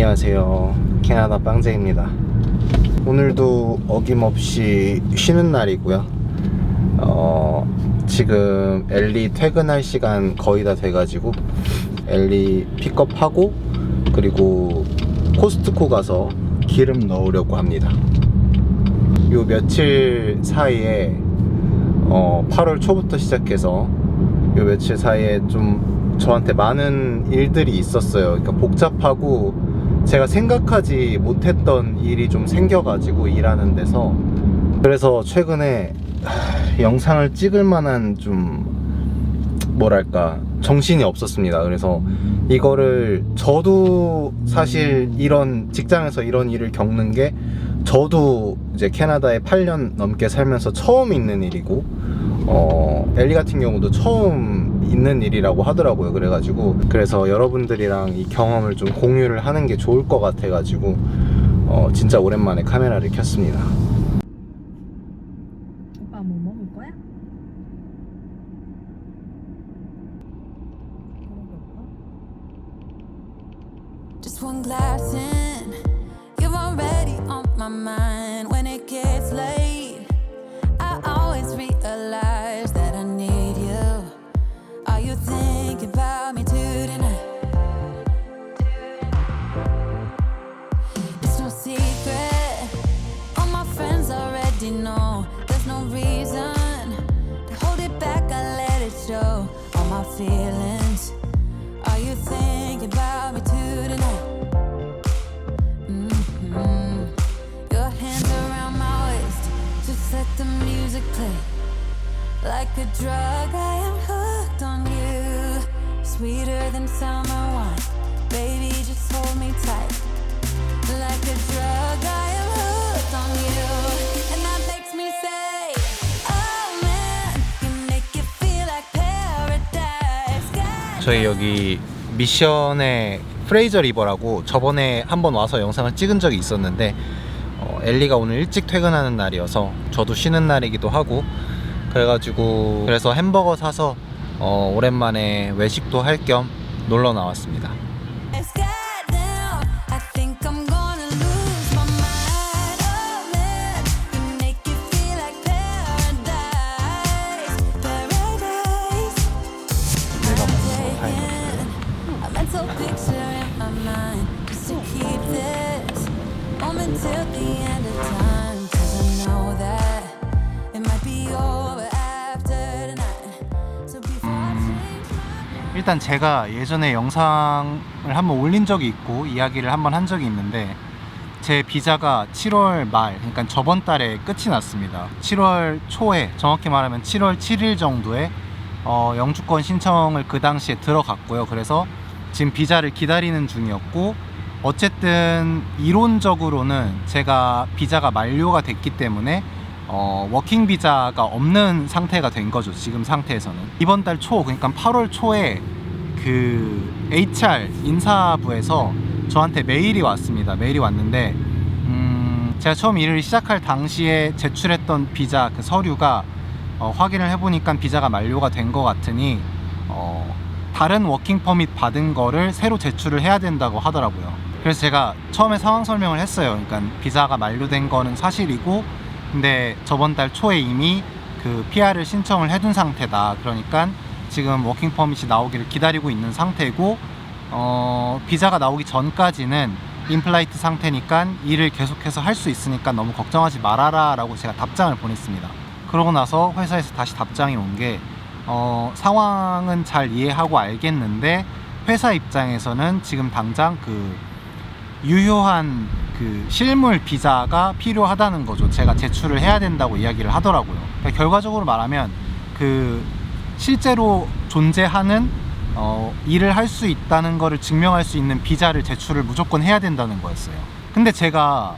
안녕하세요, 캐나다 빵제입니다. 오늘도 어김없이 쉬는 날이고요. 지금 엘리 퇴근할 시간 거의 다 돼가지고 엘리 픽업하고 그리고 코스트코 가서 기름 넣으려고 합니다. 요 며칠 사이에 8월 초부터 시작해서 요 며칠 사이에 좀 저한테 많은 일들이 있었어요. 그러니까 복잡하고 제가 생각하지 못했던 일이 좀 생겨가지고 일하는 데서, 그래서 최근에 영상을 찍을 만한 좀 뭐랄까 정신이 없었습니다. 그래서 이거를, 저도 사실 이런 직장에서 이런 일을 겪는 게 저도 이제 캐나다에 8년 넘게 살면서 처음 있는 일이고 엘리 같은 경우도 처음 있는 일이라고 하더라고요. 그래서 여러분들이랑 이 경험을 좀 공유를 하는 게 좋을 것 같아가지고 진짜 오랜만에 카메라를 켰습니다. 오빠 뭐 먹을 거야? Just one glass in, you're already on my mind. When it gets late, I always realize that I need you. Are you thinking about me too tonight? It's no secret, all my friends already know. There's no reason to hold it back, I let it show. All my feelings, are you thinking about me too tonight? Your hands around my waist, just let the music play. Like a drug, I am hooked on you. Sweeter than summer wine, baby, just hold me tight. Like a drug, I am hooked on you. And that makes me say, oh man, you make it feel like paradise. God. 저희 여기 미션의 프레이저 리버라고 저번에 한번 와서 영상을 찍은 적이 있었는데 엘리가 오늘 일찍 퇴근하는 날이어서 저도 쉬는 날이기도 하고 그래서 햄버거 사서 오랜만에 외식도 할 겸 놀러 나왔습니다. Goddamn, I think I'm gonna lose my mind. Oh man, you make it feel like paradise, paradise. 내가 I'm 먹는 거 taking a mental picture in my mind just to keep this moment till the end of time. 'Cause I know that it might be over after tonight. So before I change my 일단 제가 예전에 영상을 한번 올린 적이 있고 이야기를 한번 한 적이 있는데, 제 비자가 7월 말, 그러니까 저번 달에 끝이 났습니다. 7월 초에, 정확히 말하면 7월 7일 정도에 영주권 신청을 그 당시에 들어갔고요. 그래서 지금 비자를 기다리는 중이었고, 어쨌든 이론적으로는 제가 비자가 만료가 됐기 때문에 워킹 비자가 없는 상태가 된 거죠. 지금 상태에서는 이번 달 초, 그러니까 8월 초에 그 HR 인사부에서 저한테 메일이 왔습니다. 메일이 왔는데 제가 처음 일을 시작할 당시에 제출했던 비자 그 서류가 확인을 해보니까 비자가 만료가 된 것 같으니 다른 워킹 퍼밋 받은 거를 새로 제출을 해야 된다고 하더라고요. 그래서 제가 처음에 상황 설명을 했어요. 그러니까 비자가 만료된 거는 사실이고, 근데 저번 달 초에 이미 그 PR을 신청을 해둔 상태다. 그러니까 지금 워킹 퍼밋이 나오기를 기다리고 있는 상태고, 비자가 나오기 전까지는 인플라이트 상태니까 일을 계속해서 할 수 있으니까 너무 걱정하지 말아라 라고 제가 답장을 보냈습니다. 그러고 나서 회사에서 다시 답장이 온 게 상황은 잘 이해하고 알겠는데 회사 입장에서는 지금 당장 그 유효한 그 실물 비자가 필요하다는 거죠. 제가 제출을 해야 된다고 이야기를 하더라고요. 그러니까 결과적으로 말하면 그 실제로 존재하는 일을 할 수 있다는 거를 증명할 수 있는 비자를 제출을 무조건 해야 된다는 거였어요. 근데 제가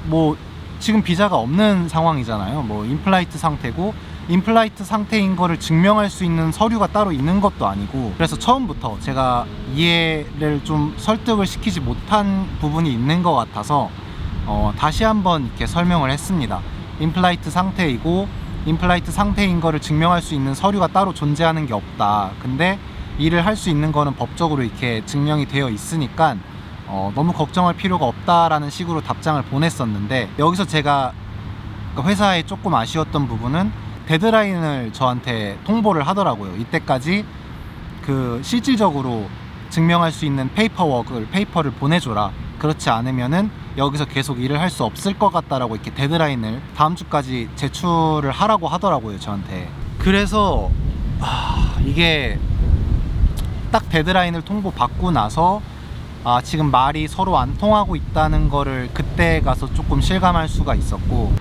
뭐 지금 비자가 없는 상황이잖아요. 뭐 인플라이트 상태고, 인플라이트 상태인 거를 증명할 수 있는 서류가 따로 있는 것도 아니고, 그래서 처음부터 제가 이해를 좀 설득을 시키지 못한 부분이 있는 것 같아서 다시 한번 이렇게 설명을 했습니다. 인플라이트 상태이고, 인플라이트 상태인 거를 증명할 수 있는 서류가 따로 존재하는 게 없다. 근데 일을 할 수 있는 거는 법적으로 이렇게 증명이 되어 있으니까 너무 걱정할 필요가 없다라는 식으로 답장을 보냈었는데, 여기서 제가 회사에 조금 아쉬웠던 부분은 데드라인을 저한테 통보를 하더라고요. 이때까지 그 실질적으로 증명할 수 있는 페이퍼를 보내줘라. 그렇지 않으면은 여기서 계속 일을 할 수 없을 것 같다라고 이렇게 데드라인을 다음 주까지 제출을 하라고 하더라고요, 저한테. 그래서 이게 딱 데드라인을 통보받고 나서 지금 말이 서로 안 통하고 있다는 거를 그때 가서 조금 실감할 수가 있었고,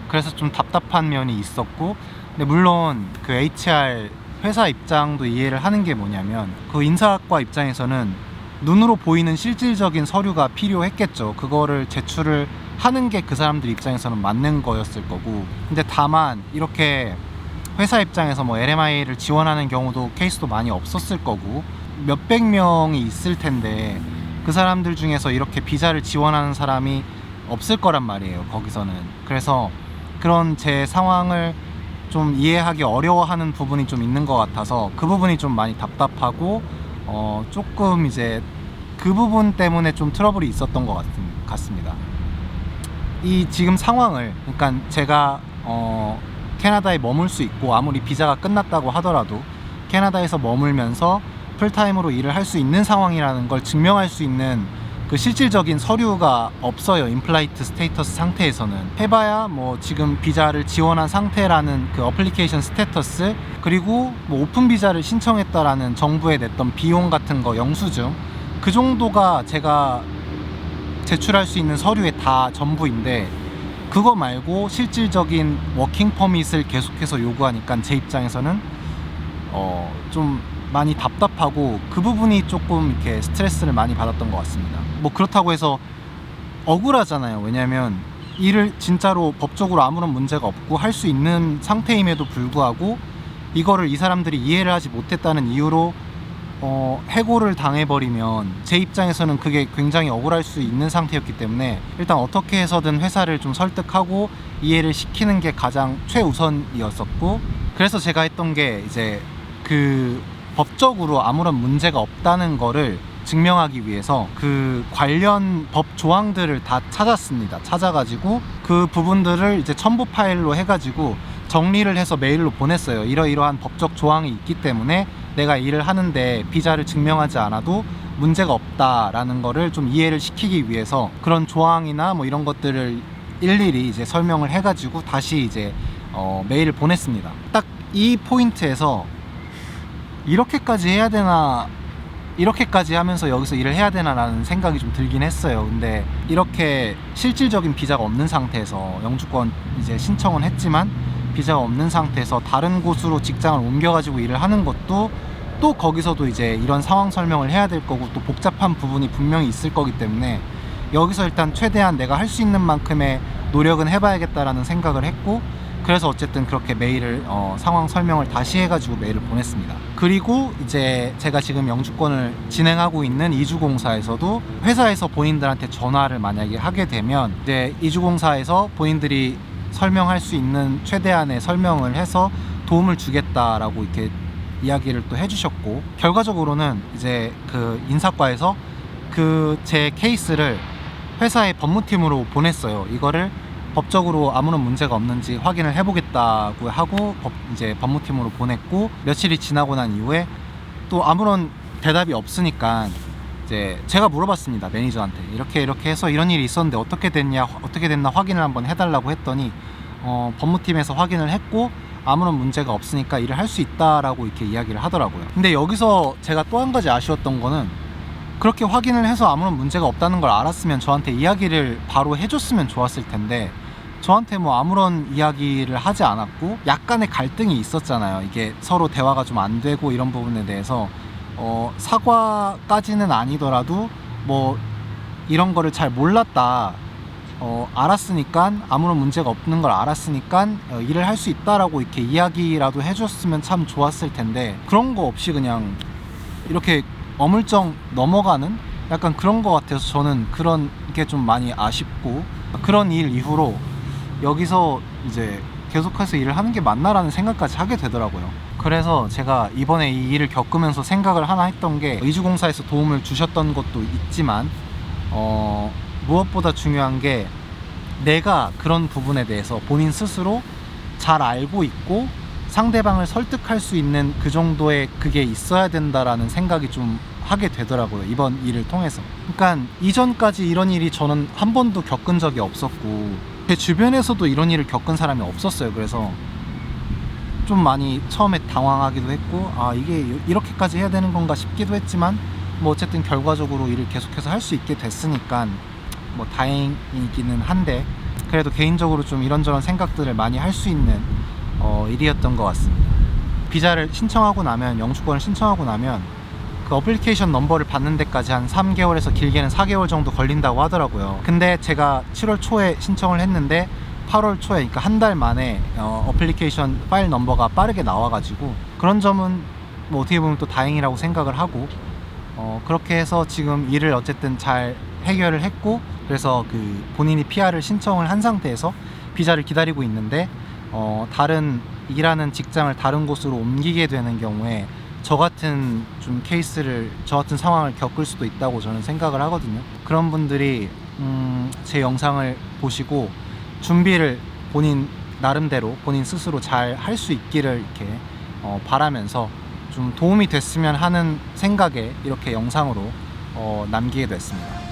그래서 좀 답답한 면이 있었고, 근데 물론 그 HR 회사 입장도 이해를 하는 게 뭐냐면, 그 인사학과 입장에서는 눈으로 보이는 실질적인 서류가 필요했겠죠. 그거를 제출을 하는 게 그 사람들 입장에서는 맞는 거였을 거고, 근데 다만 이렇게 회사 입장에서 뭐 LMI를 지원하는 경우도 케이스도 많이 없었을 거고, 몇백 명이 있을 텐데 그 사람들 중에서 이렇게 비자를 지원하는 사람이 없을 거란 말이에요, 거기서는. 그래서 그런 제 상황을 좀 이해하기 어려워하는 부분이 좀 있는 것 같아서 그 부분이 좀 많이 답답하고, 조금 이제 그 부분 때문에 좀 트러블이 있었던 것 같습니다. 이 지금 상황을, 그러니까 제가 캐나다에 머물 수 있고, 아무리 비자가 끝났다고 하더라도 캐나다에서 머물면서 풀타임으로 일을 할 수 있는 상황이라는 걸 증명할 수 있는 그 실질적인 서류가 없어요. 인플라이트 스테이터스 상태에서는 해봐야 뭐 지금 비자를 지원한 상태라는 그 어플리케이션 스테이터스, 그리고 뭐 오픈 비자를 신청했다라는 정부에 냈던 비용 같은 거 영수증, 그 정도가 제가 제출할 수 있는 서류의 다 전부인데, 그거 말고 실질적인 워킹 퍼밋을 계속해서 요구하니까 제 입장에서는 좀 많이 답답하고, 그 부분이 조금 이렇게 스트레스를 많이 받았던 것 같습니다. 뭐 그렇다고 해서 억울하잖아요. 왜냐면 일을 진짜로 법적으로 아무런 문제가 없고 할 수 있는 상태임에도 불구하고 이거를 이 사람들이 이해를 하지 못했다는 이유로 해고를 당해버리면 제 입장에서는 그게 굉장히 억울할 수 있는 상태였기 때문에, 일단 어떻게 해서든 회사를 좀 설득하고 이해를 시키는 게 가장 최우선이었었고, 그래서 제가 했던 게 이제 그 법적으로 아무런 문제가 없다는 거를 증명하기 위해서 그 관련 법 조항들을 다 찾았습니다. 찾아가지고 그 부분들을 이제 첨부 파일로 해가지고 정리를 해서 메일로 보냈어요. 이러이러한 법적 조항이 있기 때문에 내가 일을 하는데 비자를 증명하지 않아도 문제가 없다라는 거를 좀 이해를 시키기 위해서 그런 조항이나 뭐 이런 것들을 일일이 이제 설명을 해가지고 다시 이제 메일을 보냈습니다. 딱 이 포인트에서 이렇게까지 해야 되나, 이렇게까지 하면서 여기서 일을 해야 되나 라는 생각이 좀 들긴 했어요. 근데 이렇게 실질적인 비자가 없는 상태에서 영주권 이제 신청은 했지만 비자가 없는 상태에서 다른 곳으로 직장을 옮겨가지고 일을 하는 것도 또 거기서도 이제 이런 상황 설명을 해야 될 거고 또 복잡한 부분이 분명히 있을 거기 때문에 여기서 일단 최대한 내가 할 수 있는 만큼의 노력은 해봐야겠다라는 생각을 했고, 그래서 어쨌든 그렇게 메일을 상황 설명을 다시 해가지고 메일을 보냈습니다. 그리고 이제 제가 지금 영주권을 진행하고 있는 이주공사에서도 회사에서 본인들한테 전화를 만약에 하게 되면 이제 이주공사에서 본인들이 설명할 수 있는 최대한의 설명을 해서 도움을 주겠다라고 이렇게 이야기를 또 해주셨고, 결과적으로는 이제 그 인사과에서 그 제 케이스를 회사의 법무팀으로 보냈어요. 이거를 법적으로 아무런 문제가 없는지 확인을 해보겠다고 하고 이제 법무팀으로 보냈고, 며칠이 지나고 난 이후에 또 아무런 대답이 없으니까 이제 제가 물어봤습니다. 매니저한테 이렇게 해서 이런 일이 있었는데 어떻게 됐나 확인을 한번 해달라고 했더니 법무팀에서 확인을 했고 아무런 문제가 없으니까 일을 할 수 있다라고 이렇게 이야기를 하더라고요. 근데 여기서 제가 또 한 가지 아쉬웠던 거는, 그렇게 확인을 해서 아무런 문제가 없다는 걸 알았으면 저한테 이야기를 바로 해줬으면 좋았을 텐데, 저한테 뭐 아무런 이야기를 하지 않았고 약간의 갈등이 있었잖아요. 이게 서로 대화가 좀 안 되고 이런 부분에 대해서 사과까지는 아니더라도 뭐 이런 거를 잘 몰랐다, 알았으니까 아무런 문제가 없는 걸 알았으니까 일을 할 수 있다라고 이렇게 이야기라도 해줬으면 참 좋았을 텐데, 그런 거 없이 그냥 이렇게 어물쩍 넘어가는 약간 그런 거 같아서 저는 그런 게 좀 많이 아쉽고, 그런 일 이후로 여기서 이제 계속해서 일을 하는 게 맞나라는 생각까지 하게 되더라고요. 그래서 제가 이번에 이 일을 겪으면서 생각을 하나 했던 게, 이주공사에서 도움을 주셨던 것도 있지만 무엇보다 중요한 게 내가 그런 부분에 대해서 본인 스스로 잘 알고 있고 상대방을 설득할 수 있는 그 정도의 그게 있어야 된다라는 생각이 좀 하게 되더라고요, 이번 일을 통해서. 그러니까 이전까지 이런 일이 저는 한 번도 겪은 적이 없었고 제 주변에서도 이런 일을 겪은 사람이 없었어요. 그래서 좀 많이 처음에 당황하기도 했고, 아 이게 이렇게까지 해야 되는 건가 싶기도 했지만 뭐 어쨌든 결과적으로 일을 계속해서 할 수 있게 됐으니까 뭐 다행이기는 한데, 그래도 개인적으로 좀 이런저런 생각들을 많이 할 수 있는 일이었던 것 같습니다. 비자를 신청하고 나면, 영주권을 신청하고 나면 그 어플리케이션 넘버를 받는 데까지 한 3개월에서 길게는 4개월 정도 걸린다고 하더라고요. 근데 제가 7월 초에 신청을 했는데 8월 초에, 그러니까 한 달 만에 어플리케이션 파일 넘버가 빠르게 나와가지고 그런 점은 뭐 어떻게 보면 또 다행이라고 생각을 하고, 그렇게 해서 지금 일을 어쨌든 잘 해결을 했고, 그래서 그 본인이 PR을 신청을 한 상태에서 비자를 기다리고 있는데, 다른 일하는 직장을 다른 곳으로 옮기게 되는 경우에 저 같은 좀 케이스를, 저 같은 상황을 겪을 수도 있다고 저는 생각을 하거든요. 그런 분들이 제 영상을 보시고 준비를 본인 나름대로 본인 스스로 잘 할 수 있기를 이렇게 바라면서 좀 도움이 됐으면 하는 생각에 이렇게 영상으로 남기게 됐습니다.